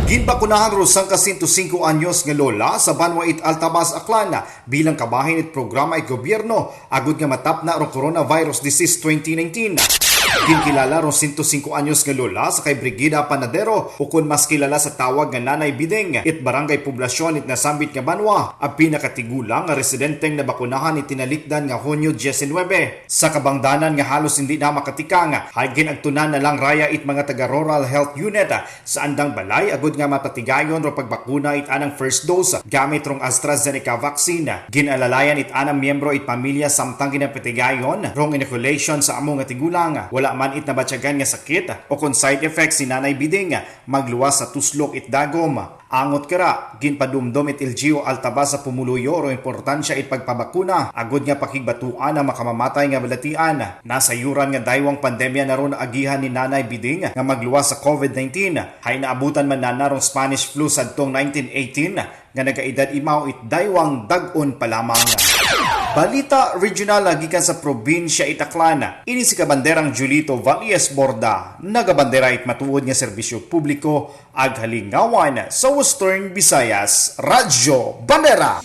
Ginbakunahan rosang ka 105 anyos nga lola sa Banwait Altabas Aklan bilang kabahin at programa at gobyerno agud nga matap na ro coronavirus disease 2019. Ginkilala ro 105 anyos nga lola sa kay Brigida Panadero o kun mas kilala sa tawag nga Nanay Bideng it barangay poblasyon it nasambit nga Banwa ang pinakatigulang nga residenteng nabakunahan it tinalikdan nga Hunyo 19. Sa kabangdanan nga halos hindi na makatikang hagin agtunan na lang raya it mga taga Rural Health Unit sa andang balay agud nga mapatigayon ro pagbakuna it anang first dose gamit rong AstraZeneca vaccine. Ginalalayan it anang miyembro it pamilya samtang ginapatigayon rong inoculation sa among nga tigulang. Wala man it nabatyagan nga sakit o kung side effects si Nanay Bideng magluwas sa tuslok it dagom. Angot kara, ginpadumdom it LGU Altabas sa pumuluyo ro importansya it pagpabakuna agud nga pakigbatuan na makamamatay nga balatian. Nasa yuran nga daywang pandemya na ron agihan ni Nanay Bideng nga magluwas sa COVID-19. Hay naabutan man na rong Spanish flu sadtong 1918 nga nagaedad imaw it daywang dag-on pa lamang. Balita regional gikan sa probinsya Itaclan. Ini si kabanderang Julito Valles Borda, nagabandera it matuod nga serbisyo publiko ag halingawan sa Western Visayas Radyo Bandera.